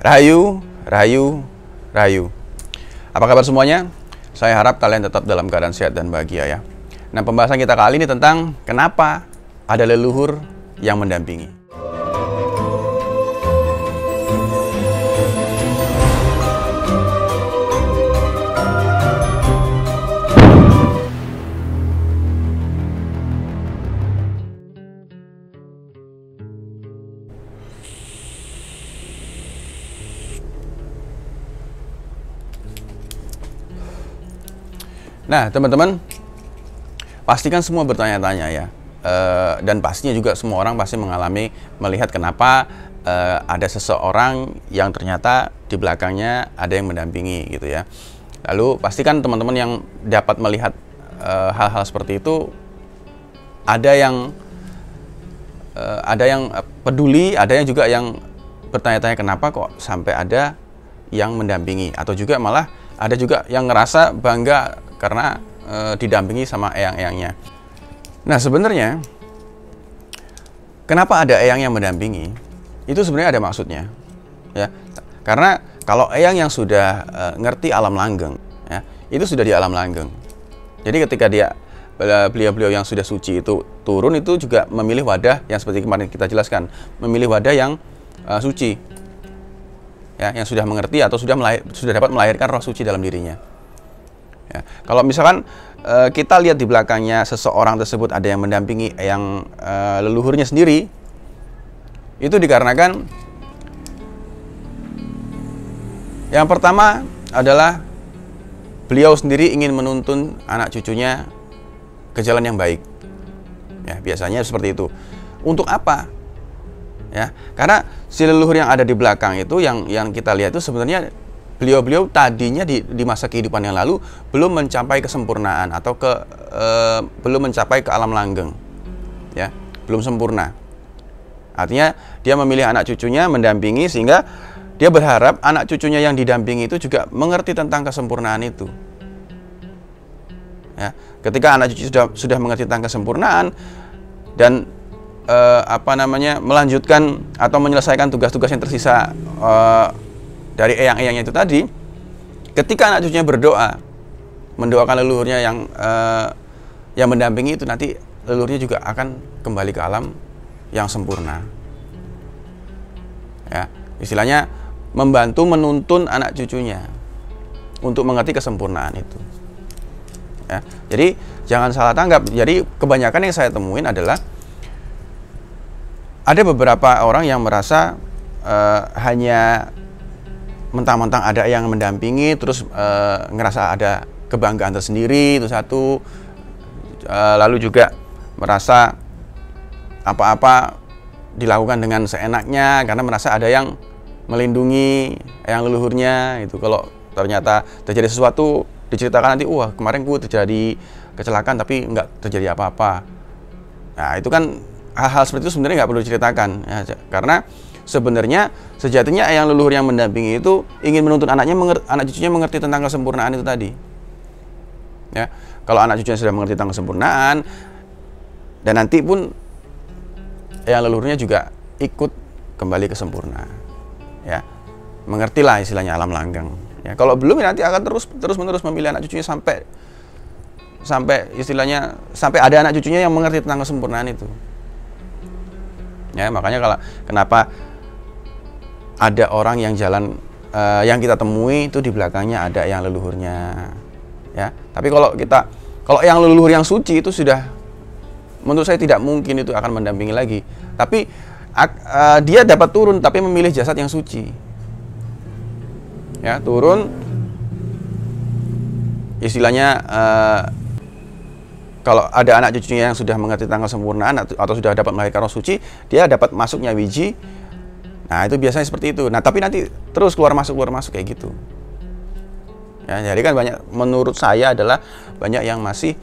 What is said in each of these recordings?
Rahayu, Rahayu, Rahayu. Apa kabar semuanya? Saya harap kalian tetap dalam keadaan sehat dan bahagia ya. Nah, pembahasan kita kali ini tentang kenapa ada leluhur yang mendampingi. Nah, teman-teman, pastikan semua bertanya-tanya ya, dan pastinya juga semua orang pasti mengalami melihat kenapa ada seseorang yang ternyata di belakangnya ada yang mendampingi gitu ya. Lalu pastikan teman-teman yang dapat melihat hal-hal seperti itu ada yang peduli, ada yang juga yang bertanya-tanya kenapa kok sampai ada yang mendampingi, atau juga malah ada juga yang ngerasa bangga karena didampingi sama eyang-eyangnya. Nah, sebenarnya kenapa ada eyang yang mendampingi? Itu sebenarnya ada maksudnya, ya. Karena kalau eyang yang sudah ngerti alam langgeng, ya, itu sudah di alam langgeng. Jadi ketika beliau-beliau yang sudah suci itu turun, itu juga memilih wadah yang seperti kemarin kita jelaskan, memilih wadah yang suci, ya, yang sudah mengerti atau sudah dapat melahirkan roh suci dalam dirinya. Ya, kalau misalkan kita lihat di belakangnya seseorang tersebut ada yang mendampingi yang leluhurnya sendiri, itu dikarenakan yang pertama adalah beliau sendiri ingin menuntun anak cucunya ke jalan yang baik. Ya, biasanya seperti itu. Untuk apa? Ya, karena si leluhur yang ada di belakang itu yang kita lihat itu sebenarnya beliau-beliau tadinya di masa kehidupan yang lalu belum mencapai kesempurnaan atau belum mencapai ke alam langgeng, ya, belum sempurna. Artinya dia memilih anak cucunya mendampingi sehingga dia berharap anak cucunya yang didampingi itu juga mengerti tentang kesempurnaan itu. Ya, ketika anak cucu sudah mengerti tentang kesempurnaan dan melanjutkan atau menyelesaikan tugas-tugas yang tersisa dari eyang-eyangnya itu tadi, ketika anak cucunya berdoa, mendoakan leluhurnya yang mendampingi itu, nanti leluhurnya juga akan kembali ke alam yang sempurna. Ya, istilahnya membantu menuntun anak cucunya untuk mengerti kesempurnaan itu. Ya, jadi jangan salah tanggap. Jadi kebanyakan yang saya temuin adalah ada beberapa orang yang merasa hanya mentang-mentang ada yang mendampingi, terus ngerasa ada kebanggaan tersendiri, itu satu. Lalu juga merasa apa-apa dilakukan dengan seenaknya karena merasa ada yang melindungi yang leluhurnya. Itu kalau ternyata terjadi sesuatu diceritakan nanti, wah kemarin gue terjadi kecelakaan tapi nggak terjadi apa-apa. Nah, itu kan hal-hal seperti itu sebenarnya nggak perlu diceritakan, ya, karena sebenarnya sejatinya yang leluhur yang mendampingi itu ingin menuntun anak cucunya mengerti tentang kesempurnaan itu tadi. Ya, kalau anak cucunya sudah mengerti tentang kesempurnaan, dan nanti pun yang leluhurnya juga ikut kembali ke sempurna. Ya, mengertilah istilahnya alam langgeng. Ya, kalau belum ya nanti akan terus-menerus memilih anak cucunya sampai istilahnya sampai ada anak cucunya yang mengerti tentang kesempurnaan itu. Ya, makanya kenapa ada orang yang jalan yang kita temui itu di belakangnya ada yang leluhurnya, ya. Tapi kalau yang leluhur yang suci itu sudah, menurut saya tidak mungkin itu akan mendampingi lagi. Tapi dia dapat turun tapi memilih jasad yang suci. Ya, turun istilahnya kalau ada anak cucunya yang sudah mengerti tentang kesempurnaan atau sudah dapat melahirkan roh suci, dia dapat masuknya wiji. Nah, itu biasanya seperti itu. Nah, tapi nanti terus keluar masuk kayak gitu. Ya, jadi kan menurut saya adalah banyak yang masih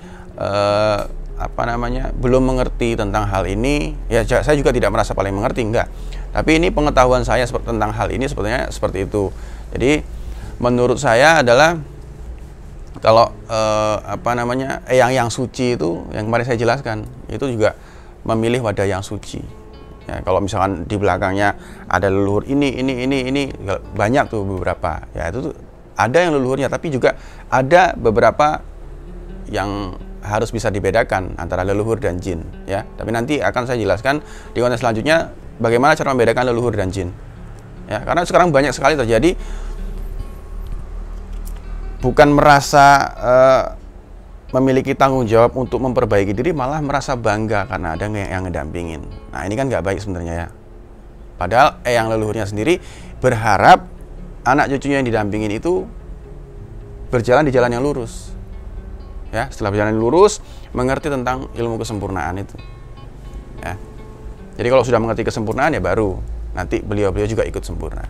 belum mengerti tentang hal ini. Ya, saya juga tidak merasa paling mengerti, enggak. Tapi ini pengetahuan saya tentang hal ini sepertinya seperti itu. Jadi menurut saya adalah kalau eyang yang suci itu yang kemarin saya jelaskan, itu juga memilih wadah yang suci. Ya, kalau misalkan di belakangnya ada leluhur ini banyak tuh beberapa. Ya itu tuh ada yang leluhurnya, tapi juga ada beberapa yang harus bisa dibedakan antara leluhur dan jin. Ya, tapi nanti akan saya jelaskan di konten selanjutnya bagaimana cara membedakan leluhur dan jin. Ya, karena sekarang banyak sekali terjadi bukan merasa memiliki tanggung jawab untuk memperbaiki diri, malah merasa bangga karena ada yang ngedampingin. Nah ini kan nggak baik sebenarnya ya. Padahal yang leluhurnya sendiri berharap anak cucunya yang didampingin itu berjalan di jalan yang lurus. Ya, setelah berjalan lurus, mengerti tentang ilmu kesempurnaan itu. Ya. Jadi kalau sudah mengerti kesempurnaan ya baru nanti beliau-beliau juga ikut sempurna.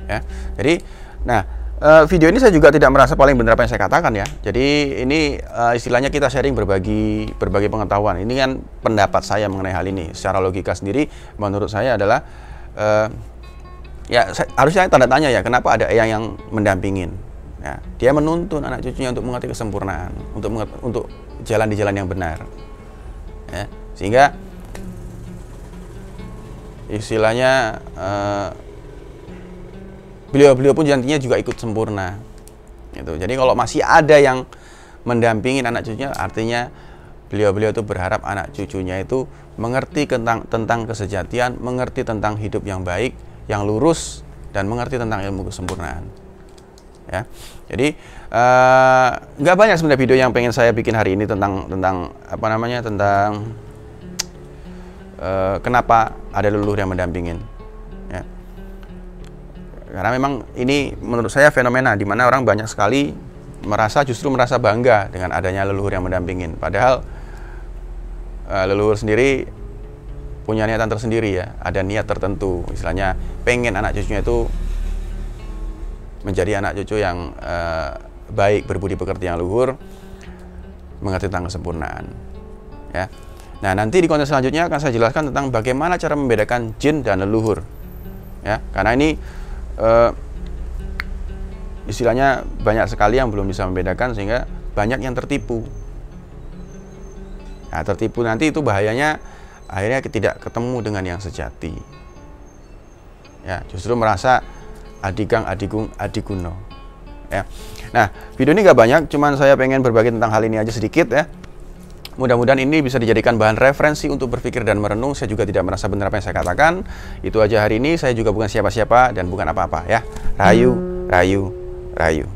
Ya. Jadi, nah. Video ini saya juga tidak merasa paling benar apa yang saya katakan ya. Jadi ini istilahnya kita sharing berbagi pengetahuan. Ini kan pendapat saya mengenai hal ini. Secara logika sendiri menurut saya adalah harusnya tanda tanya ya, kenapa ada eyang yang mendampingin. Ya, dia menuntun anak cucunya untuk mengerti kesempurnaan, untuk jalan di jalan yang benar. Ya, sehingga istilahnya beliau-beliau pun nantinya juga ikut sempurna. Gitu. Jadi kalau masih ada yang mendampingin anak cucunya, artinya beliau-beliau itu berharap anak cucunya itu mengerti tentang kesejatian, mengerti tentang hidup yang baik, yang lurus, dan mengerti tentang ilmu kesempurnaan. Ya. Jadi nggak banyak sebenarnya video yang pengen saya bikin hari ini tentang kenapa ada leluhur yang mendampingin. Ya. Karena memang ini menurut saya fenomena di mana orang banyak sekali justru merasa bangga dengan adanya leluhur yang mendampingin. Padahal leluhur sendiri punya niatan tersendiri ya, ada niat tertentu. Istilahnya pengen anak cucunya itu menjadi anak cucu yang baik, berbudi pekerti yang luhur, mengerti tentang kesempurnaan. Ya. Nah nanti di konten selanjutnya akan saya jelaskan tentang bagaimana cara membedakan jin dan leluhur. Ya, karena ini istilahnya banyak sekali yang belum bisa membedakan sehingga banyak yang tertipu. Nah, tertipu nanti itu bahayanya akhirnya tidak ketemu dengan yang sejati. Ya, justru merasa adigang adigung adiguno. Ya. Nah, video ini nggak banyak, cuman saya pengen berbagi tentang hal ini aja sedikit ya. Mudah-mudahan ini bisa dijadikan bahan referensi untuk berpikir dan merenung. Saya juga tidak merasa benar apa yang saya katakan. Itu aja hari ini. Saya juga bukan siapa-siapa dan bukan apa-apa ya. Rahayu, rahayu, rahayu.